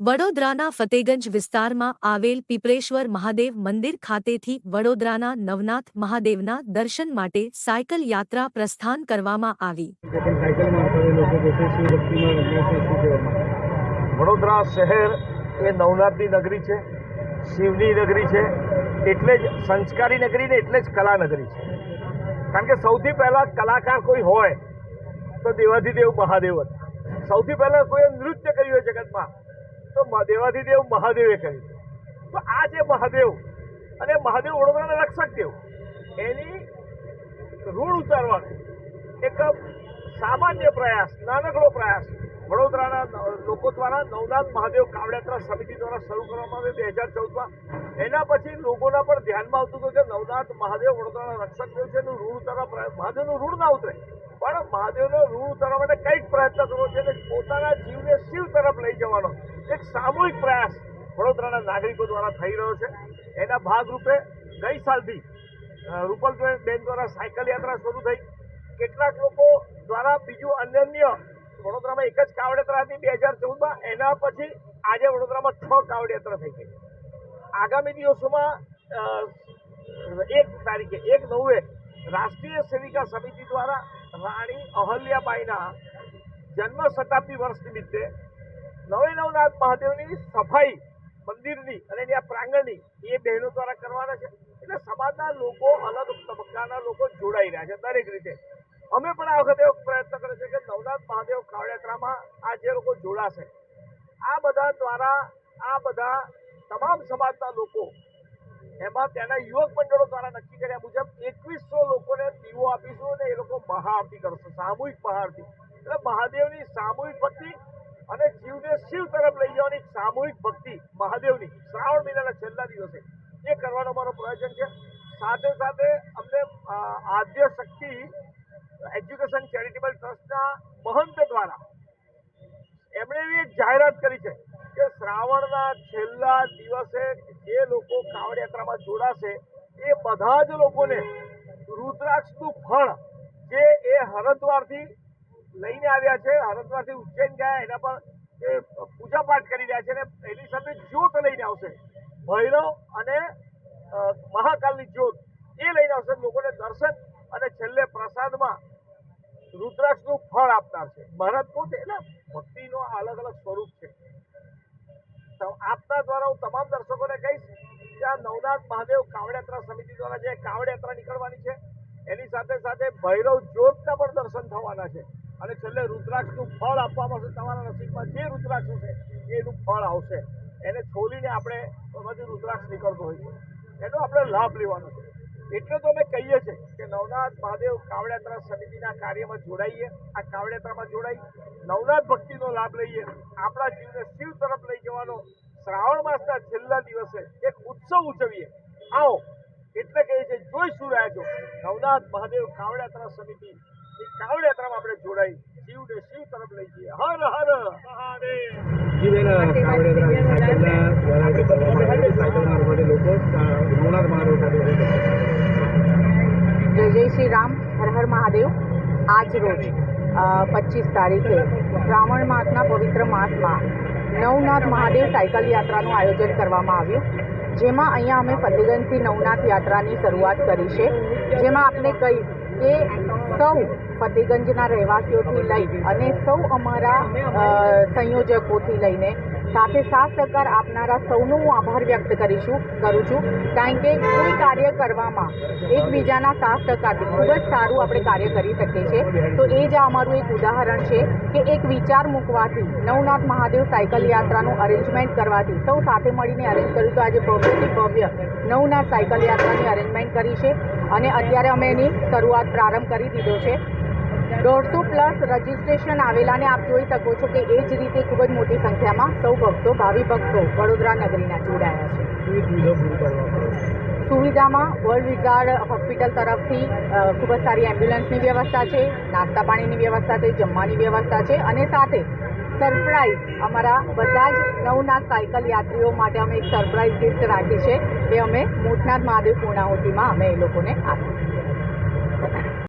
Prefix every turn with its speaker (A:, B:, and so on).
A: વડોદરાના ફતેગંજ વિસ્તારમાં આવેલ પીપળેશ્વર મહાદેવ મંદિર ખાતેથી વડોદરાના નવનાથ મહાદેવના દર્શન માટે સાયકલ યાત્રા પ્રસ્થાન કરવામાં આવી।
B: વડોદરા શહેર એ નવનાથની નગરી છે, શિવની નગરી છે, એટલે જ સંસ્કારી નગરી ને એટલે જ કલા નગરી છે। કારણ કે સૌથી પહેલા કલાકાર કોઈ હોય તો દેવાધિદેવ મહાદેવ હતા। સૌથી પહેલા કોઈ નૃત્ય કર્યું હોય જગતમાં તો દેવાધિદેવ મહાદેવે કર્યું। તો આ જે મહાદેવ અને મહાદેવ વડોદરાના રક્ષક દેવ એની ઋણ ઉતારવાનો એક સામાન્ય પ્રયાસ, નાનકડો પ્રયાસ વડોદરાના લોકો દ્વારા નવનાથ મહાદેવ કાવડયાત્રા સમિતિ દ્વારા શરૂ કરવામાં આવ્યો 2014માં। એના પછી લોકોના પણ ધ્યાનમાં આવતું હતું કે નવનાથ મહાદેવ વડોદરાના રક્ષક દેવ છે, એનું ઋણ ઉતારવા, મહાદેવનું ઋણ ના ઉતરે પણ મહાદેવનો ઋણ ઉતારવા માટે કંઈક પ્રયત્ન કરવો છે અને પોતાના જીવને શિવ તરફ લઈ જવાનો એક સામૂહિક પ્રયાસ વડોદરાના નાગરિકો દ્વારા થઈ રહ્યો છે। એના ભાગરૂપે ગઈ સાલથી રૂપલબેન દ્વારા સાયકલ યાત્રા શરૂ થઈ। કેટલાક લોકો દ્વારા બીજું અનન્ય વડોદરામાં એક જ કાવડયાત્રા હતી 2014માં, એના પછી આજે વડોદરામાં 6 કાવડયાત્રા થઈ ગઈ। આગામી દિવસોમાં 1 તારીખે 1/9 રાષ્ટ્રીય સેવિકા સમિતિ દ્વારા રાણી અહલ્યાબાઈના જન્મ શતાબ્દી વર્ષ નિમિત્તે નવનાથ મહાદેવની સફાઈ મંદિરની અને એની આ પ્રાંગણની એ બહેનો દ્વારા કરવાના છે। એટલે સમાજના લોકો, અલગ તબક્કાના લોકો જોડાઈ રહ્યા છે દરેક રીતે। અમે પણ આ વખતે પ્રયત્ન કર્યો છે કે નવનાથ મહાદેવ કાવડયાત્રામાં આ જે લોકો જોડાશે, આ બધા દ્વારા આ બધા તમામ સમાજના લોકો, એમાં ત્યાંના યુવક મંડળો દ્વારા નક્કી કર્યા મુજબ 2100 લોકોને દીવો આપીશું અને એ લોકો મહાઆરતી કરશે, સામૂહિક મહાઆરતી। એટલે મહાદેવની સામૂહિક ભક્તિ અને જીવને શિવ તરફ લઈ જવાની સામૂહિક ભક્તિ મહાદેવની શ્રાવણ મહિનાના છેલ્લા દિવસે એ કરવાનો અમારો પ્રયોજન છે। સાથે સાથે અમને આદ્ય શક્તિ એજ્યુકેશન ચેરિટેબલ ટ્રસ્ટના મહંત દ્વારા એમણે એવી એક જાહેરાત કરી છે કે શ્રાવણના છેલ્લા દિવસે જે લોકો કાવડયાત્રામાં જોડાશે એ બધા જ લોકોને રુદ્રાક્ષનું ફળ જે એ હરિદ્વારથી લઈને આવ્યા છે, હરિદ્વારથી ઉજ્જૈન ગયા, એના પર એ પૂજાપાઠ કરી રહ્યા છે અને એની સાથે જ્યોત લઈને આવશે, ભૈરવ અને મહાકાલની જ્યોત એ લઈને આવશે। લોકોને દર્શન અને છેલ્લે પ્રસાદમાં રુદ્રાક્ષનું ફળ આપનાર છે। મહારાજનું છે એટલે ભક્તિનો અલગ અલગ સ્વરૂપ છે। તો આપના દ્વારા હું તમામ દર્શકોને કહીશ કે આ નવનાથ મહાદેવ કાવડયાત્રા સમિતિ દ્વારા જે કાવડયાત્રા નીકળવાની છે એની સાથે સાથે ભૈરવ જ્યોતના પણ દર્શન થવાના છે અને છેલ્લે રુદ્રાક્ષનું ફળ આપવામાં આવશે। તમારા નસીબમાં જે રુદ્રાક્ષ હશે એનું ફળ આવશે, એને છોલીને આપણે એમાંથી રુદ્રાક્ષ નીકળતો હોય છે, એનો આપણે લાભ લેવાનો છે। એટલે તો અમે કહીએ છીએ કે નવનાથ મહાદેવ કાવડયાત્રા સમિતિના કાર્યમાં જોડાઈએ, આ કાવડયાત્રામાં જોડાઈ નવનાથ ભક્તિનો લાભ લઈએ, આપણા જીવને શિવ તરફ લઈ જવાનો શ્રાવણ માસના છેલ્લા દિવસે એક ઉત્સવ ઉજવીએ। આવો એટલે કહીએ છીએ, જોઈ શું રહ્યા છો નવનાથ મહાદેવ કાવડયાત્રા સમિતિ એ કાવડયાત્રામાં આપણે જોડાઈ શિવને શિવ તરફ લઈ જઈએ। હર હર
C: જય જય શ્રી રામ, હર હર મહાદેવ। આજ રોજ 25 તારીખે શ્રાવણ માસના પવિત્ર માસમાં નવનાથ મહાદેવ સાયકલ યાત્રાનું આયોજન કરવામાં આવ્યું, જેમાં અહીંયા અમે ફતેગંજથી નવનાથ યાત્રાની શરૂઆત કરી છે। જેમાં આપણે કહીશ કે સૌ ફતેગંજના રહેવાસીઓથી લઈ અને સૌ અમારા સંયોજકોથી લઈને સાથે સાથ સહકાર આપનારા સૌનો હું આભાર વ્યક્ત કરું છું। કારણ કે કોઈ કાર્ય કરવામાં એકબીજાના સાથ સહકારથી ખૂબ જ સારું આપણે કાર્ય કરી શકીએ છીએ। તો એ જ અમારું એક ઉદાહરણ છે કે એક વિચાર મૂકવાથી નવનાથ મહાદેવ સાયકલ યાત્રાનું અરેન્જમેન્ટ કરવાથી સૌ સાથે મળીને અરેન્જ કર્યું, તો આજે ભવ્યથી ભવ્ય નવનાથ સાયકલ યાત્રાની અરેન્જમેન્ટ કરી છે અને અત્યારે અમે એની શરૂઆત પ્રારંભ કરી દીધો છે। 150+ રજીસ્ટ્રેશન આવેલાને આપ જોઈ શકો છો કે એ જ રીતે ખૂબ જ મોટી સંખ્યામાં સૌ ભક્તો, ભાવિ ભક્તો વડોદરા નગરીના જોડાયા છે। સુવિધામાં વર્લ્ડ વિઝાર્ડ હોસ્પિટલ તરફથી ખૂબ જ સારી એમ્બ્યુલન્સની વ્યવસ્થા છે, નાસ્તા પાણીની વ્યવસ્થા છે, જમવાની વ્યવસ્થા છે અને સાથે સરપ્રાઈઝ અમારા બધા જ નવનાથ સાયકલ યાત્રીઓ માટે અમે એક સરપ્રાઈઝ ગિફ્ટ રાખી છે, એ અમે મોટનાથ મહાદેવ પૂર્ણાહુતિમાં અમે એ લોકોને આપીશું।